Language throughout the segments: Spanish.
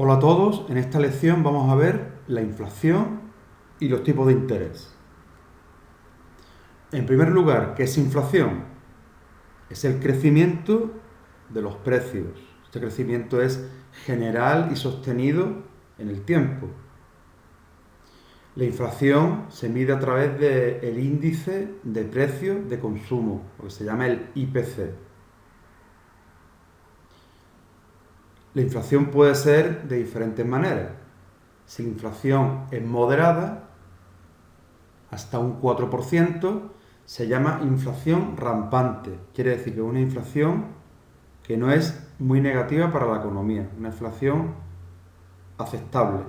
Hola a todos, en esta lección vamos a ver la inflación y los tipos de interés. En primer lugar, ¿qué es inflación? Es el crecimiento de los precios. Este crecimiento es general y sostenido en el tiempo. La inflación se mide a través del índice de precios de consumo, lo que se llama el IPC. La inflación puede ser de diferentes maneras. Si la inflación es moderada, hasta un 4%, se llama inflación rampante. Quiere decir que es una inflación que no es muy negativa para la economía, una inflación aceptable.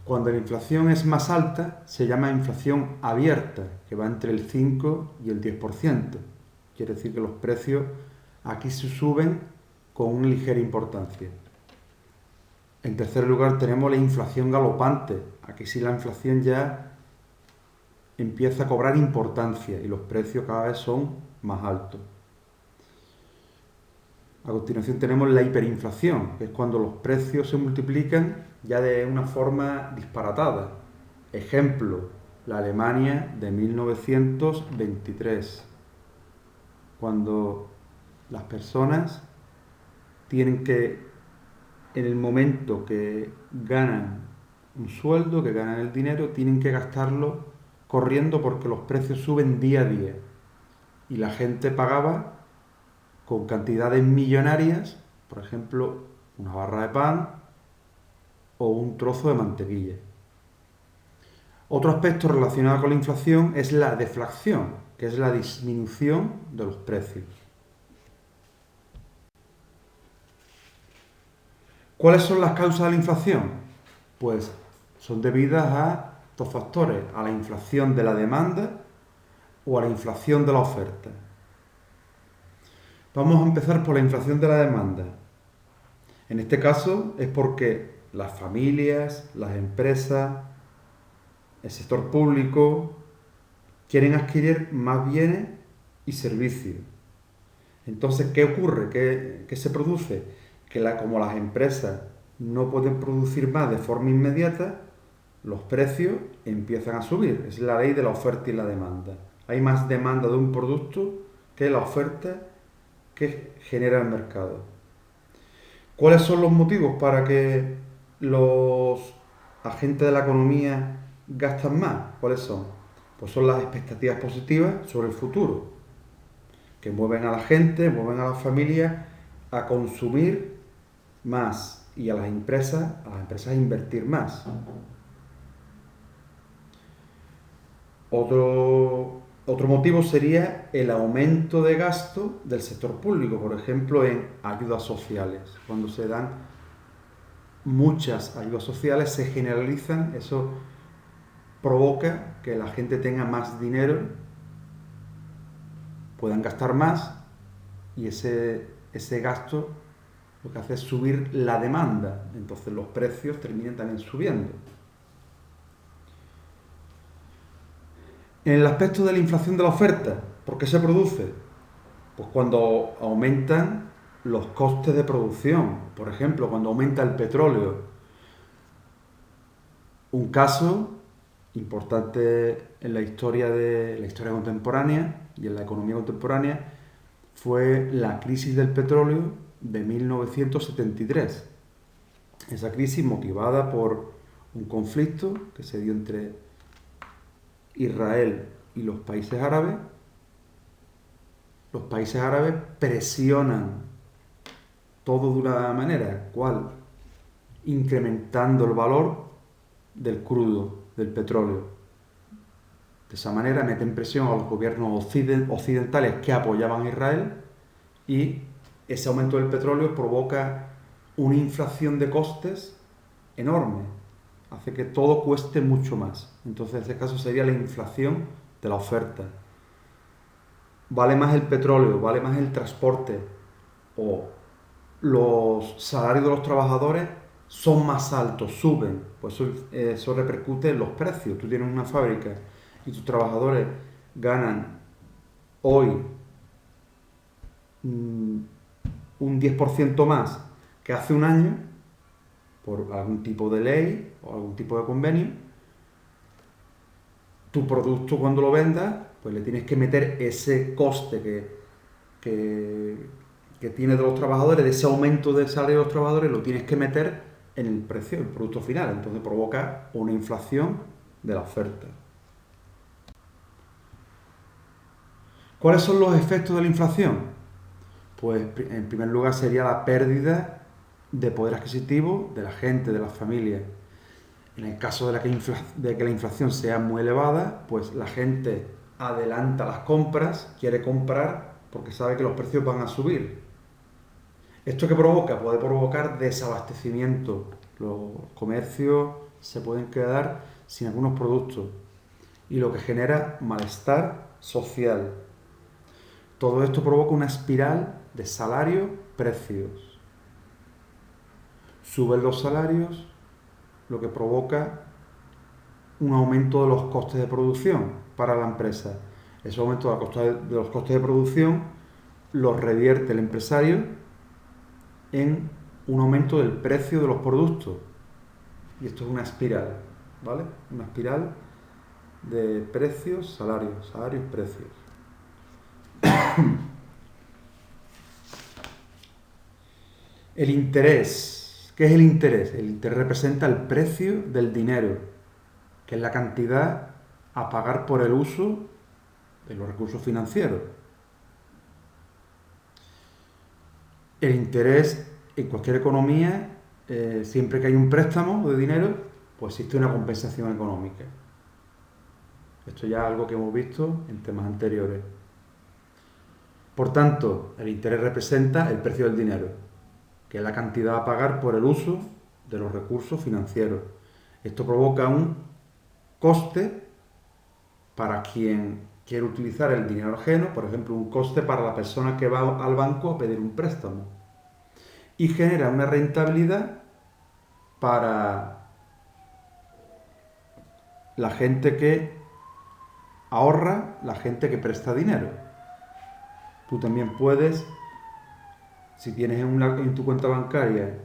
Cuando la inflación es más alta, se llama inflación abierta, que va entre el 5 y el 10%. Quiere decir que los precios aquí se suben con una ligera importancia. En tercer lugar tenemos la inflación galopante. Aquí sí la inflación ya empieza a cobrar importancia y los precios cada vez son más altos. A continuación tenemos la hiperinflación, que es cuando los precios se multiplican ya de una forma disparatada. Ejemplo, la Alemania de 1923, cuando las personas tienen que, en el momento que ganan un sueldo, que ganan el dinero, tienen que gastarlo corriendo porque los precios suben día a día. Y la gente pagaba con cantidades millonarias, por ejemplo, una barra de pan o un trozo de mantequilla. Otro aspecto relacionado con la inflación es la deflación, que es la disminución de los precios. ¿Cuáles son las causas de la inflación? Pues son debidas a dos factores, a la inflación de la demanda o a la inflación de la oferta. Vamos a empezar por la inflación de la demanda. En este caso es porque las familias, las empresas, el sector público quieren adquirir más bienes y servicios. Entonces, ¿qué ocurre? ¿Qué se produce? Que como las empresas no pueden producir más de forma inmediata, los precios empiezan a subir. Es la ley de la oferta y la demanda. Hay más demanda de un producto que la oferta que genera el mercado. ¿Cuáles son los motivos para que los agentes de la economía gastan más? ¿Cuáles son? Pues son las expectativas positivas sobre el futuro, que mueven a la gente, mueven a las familias a consumir más y a las empresas a invertir más. Otro motivo sería el aumento de gasto del sector público, por ejemplo, en ayudas sociales. Cuando se dan muchas ayudas sociales, se generalizan, eso provoca que la gente tenga más dinero, puedan gastar más y ese gasto lo que hace es subir la demanda, entonces los precios terminan también subiendo. En el aspecto de la inflación de la oferta, ¿por qué se produce? Pues cuando aumentan los costes de producción, por ejemplo, cuando aumenta el petróleo. Un caso importante en la historia contemporánea y en la economía contemporánea fue la crisis del petróleo de 1973. Esa crisis motivada por un conflicto que se dio entre Israel y los países árabes. Los países árabes presionan todo de una manera, ¿cuál? Incrementando el valor del crudo, del petróleo. De esa manera meten presión a los gobiernos occidentales que apoyaban a Israel y ese aumento del petróleo provoca una inflación de costes enorme. Hace que todo cueste mucho más. Entonces, en este caso sería la inflación de la oferta. Vale más el petróleo, vale más el transporte o los salarios de los trabajadores son más altos, suben, pues eso repercute en los precios. Tú tienes una fábrica y tus trabajadores ganan hoy un 10% más que hace un año, por algún tipo de ley o algún tipo de convenio, tu producto cuando lo vendas, pues le tienes que meter ese coste que tiene de los trabajadores, de ese aumento de salario de los trabajadores, lo tienes que meter en el precio del producto final. Entonces provoca una inflación de la oferta. ¿Cuáles son los efectos de la inflación? Pues en primer lugar sería la pérdida de poder adquisitivo de la gente, de las familias. En el caso de que la inflación sea muy elevada, pues la gente adelanta las compras, quiere comprar porque sabe que los precios van a subir. ¿Esto qué provoca? Puede provocar desabastecimiento. Los comercios se pueden quedar sin algunos productos y lo que genera malestar social. Todo esto provoca una espiral de salarios-precios. Suben los salarios, lo que provoca un aumento de los costes de producción para la empresa. Ese aumento de los costes de producción los revierte el empresario en un aumento del precio de los productos. Y esto es una espiral, ¿vale? Una espiral de precios, salarios, salarios, precios. El interés. ¿Qué es el interés? El interés representa el precio del dinero, que es la cantidad a pagar por el uso de los recursos financieros. El interés en cualquier economía, siempre que hay un préstamo de dinero, pues existe una compensación económica. Esto ya es algo que hemos visto en temas anteriores. Por tanto, el interés representa el precio del dinero, que es la cantidad a pagar por el uso de los recursos financieros. Esto provoca un coste para quien quiere utilizar el dinero ajeno, por ejemplo, un coste para la persona que va al banco a pedir un préstamo. Y genera una rentabilidad para la gente que ahorra, la gente que presta dinero. Tú también puedes, si tienes en tu cuenta bancaria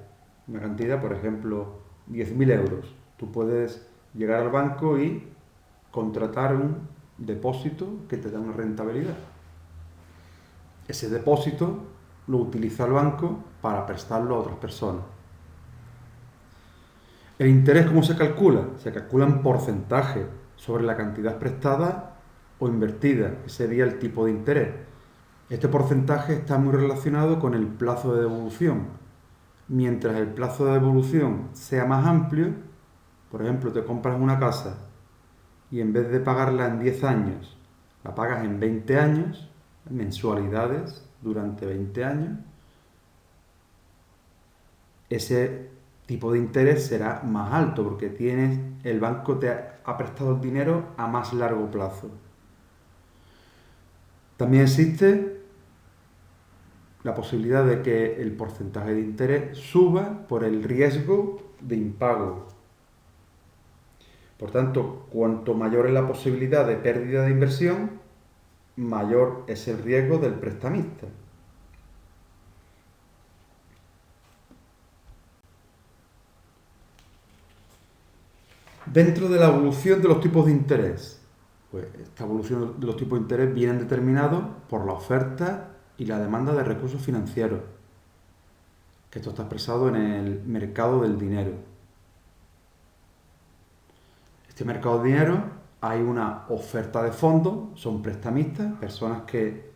una cantidad, por ejemplo, 10.000 euros, tú puedes llegar al banco y contratar un depósito que te da una rentabilidad. Ese depósito lo utiliza el banco para prestarlo a otras personas. ¿El interés cómo se calcula? Se calcula en porcentaje sobre la cantidad prestada o invertida, que sería el tipo de interés. Este porcentaje está muy relacionado con el plazo de devolución. Mientras el plazo de devolución sea más amplio, por ejemplo, te compras una casa y en vez de pagarla en 10 años, la pagas en 20 años, mensualidades durante 20 años, ese tipo de interés será más alto porque el banco te ha prestado el dinero a más largo plazo. También existe la posibilidad de que el porcentaje de interés suba por el riesgo de impago. Por tanto, cuanto mayor es la posibilidad de pérdida de inversión, mayor es el riesgo del prestamista. Dentro de la evolución de los tipos de interés, pues esta evolución de los tipos de interés vienen determinados por la oferta y la demanda de recursos financieros, que esto está expresado en el mercado del dinero. Este mercado de dinero hay una oferta de fondos, son prestamistas, personas que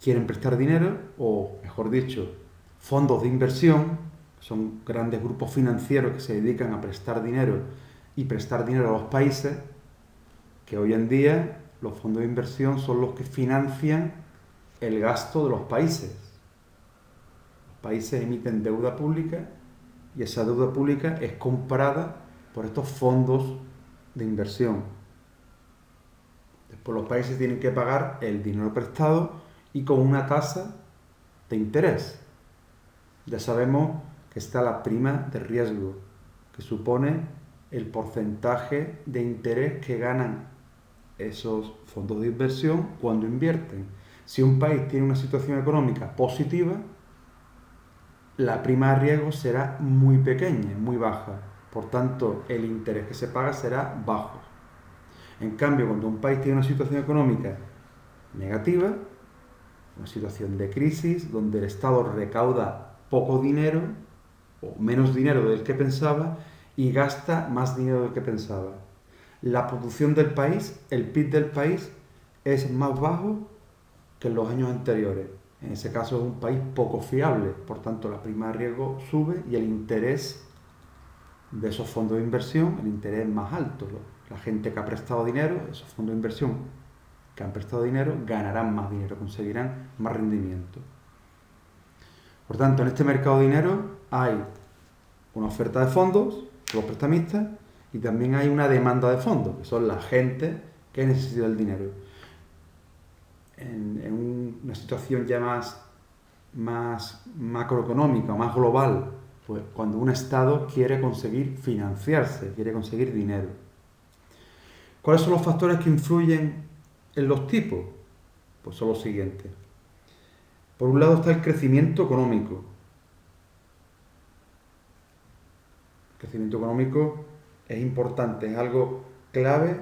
quieren prestar dinero, o mejor dicho, fondos de inversión, son grandes grupos financieros que se dedican a prestar dinero y prestar dinero a los países, que hoy en día los fondos de inversión son los que financian el gasto de los países. Los países emiten deuda pública y esa deuda pública es comprada por estos fondos de inversión. Después los países tienen que pagar el dinero prestado y con una tasa de interés. Ya sabemos que está la prima de riesgo, que supone el porcentaje de interés que ganan esos fondos de inversión cuando invierten. Si un país tiene una situación económica positiva, la prima de riesgo será muy pequeña, muy baja. Por tanto, el interés que se paga será bajo. En cambio, cuando un país tiene una situación económica negativa, una situación de crisis, donde el Estado recauda poco dinero o menos dinero del que pensaba y gasta más dinero del que pensaba. La producción del país, el PIB del país, es más bajo que en los años anteriores. En ese caso es un país poco fiable, por tanto la prima de riesgo sube y el interés de esos fondos de inversión, el interés es más alto. La gente que ha prestado dinero, esos fondos de inversión que han prestado dinero, ganarán más dinero, conseguirán más rendimiento. Por tanto, en este mercado de dinero hay una oferta de fondos, los prestamistas, y también hay una demanda de fondos, que son la gente que necesita el dinero. En una situación ya más macroeconómica, más global, pues cuando un Estado quiere conseguir financiarse, quiere conseguir dinero. ¿Cuáles son los factores que influyen en los tipos? Pues son los siguientes. Por un lado está el crecimiento económico. El crecimiento económico es importante, es algo clave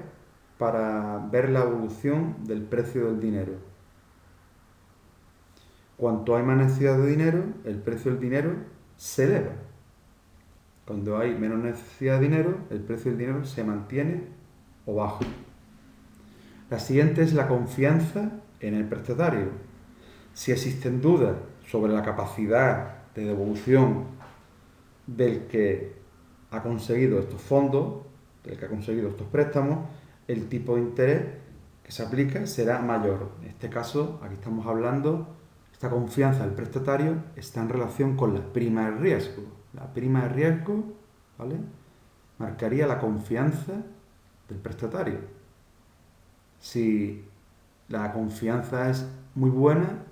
para ver la evolución del precio del dinero. Cuanto hay más necesidad de dinero, el precio del dinero se eleva. Cuando hay menos necesidad de dinero, el precio del dinero se mantiene o baja. La siguiente es la confianza en el prestatario. Si existen dudas sobre la capacidad de devolución del que ha conseguido estos fondos, del que ha conseguido estos préstamos, el tipo de interés que se aplica será mayor. En este caso, aquí estamos hablando, esta confianza del prestatario está en relación con la prima de riesgo. La prima de riesgo, ¿vale?, marcaría la confianza del prestatario. Si la confianza es muy buena,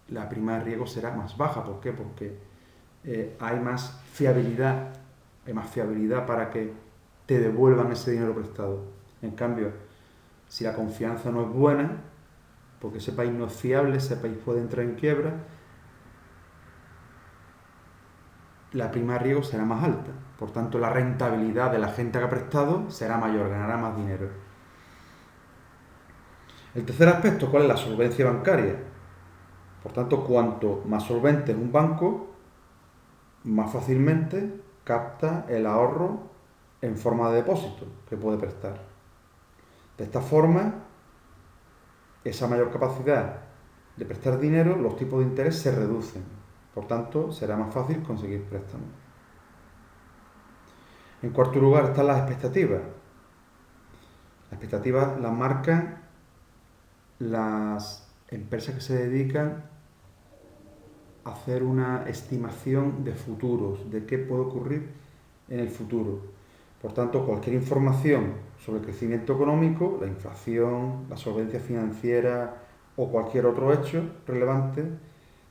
la prima de riesgo será más baja. ¿Por qué? Porque hay más fiabilidad para que te devuelvan ese dinero prestado. En cambio, si la confianza no es buena, porque ese país no es fiable, ese país puede entrar en quiebra, la prima de riesgo será más alta. Por tanto, la rentabilidad de la gente que ha prestado será mayor, ganará más dinero. El tercer aspecto, ¿cuál es la solvencia bancaria? Por tanto, cuanto más solvente es un banco, más fácilmente capta el ahorro en forma de depósito que puede prestar. De esta forma, esa mayor capacidad de prestar dinero, los tipos de interés se reducen. Por tanto, será más fácil conseguir préstamos. En cuarto lugar están las expectativas. Las expectativas las marcan las empresas que se dedican a hacer una estimación de futuros, de qué puede ocurrir en el futuro. Por tanto, cualquier información sobre el crecimiento económico, la inflación, la solvencia financiera o cualquier otro hecho relevante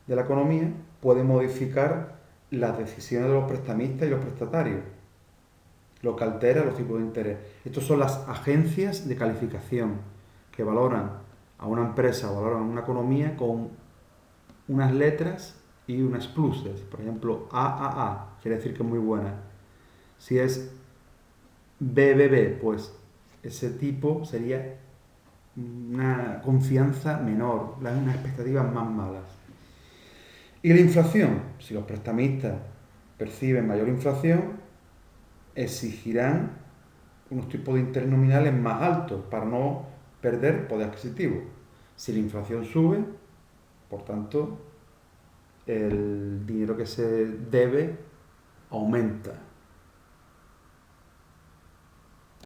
de la economía puede modificar las decisiones de los prestamistas y los prestatarios, lo que altera los tipos de interés. Estas son las agencias de calificación que valoran a una empresa, valoran a una economía con unas letras y unas pluses. Por ejemplo, AAA quiere decir que es muy buena. Si es BBB, pues ese tipo sería una confianza menor, unas expectativas más malas. Y la inflación, si los prestamistas perciben mayor inflación, exigirán unos tipos de interés nominales más altos para no perder poder adquisitivo. Si la inflación sube, por tanto, el dinero que se debe aumenta.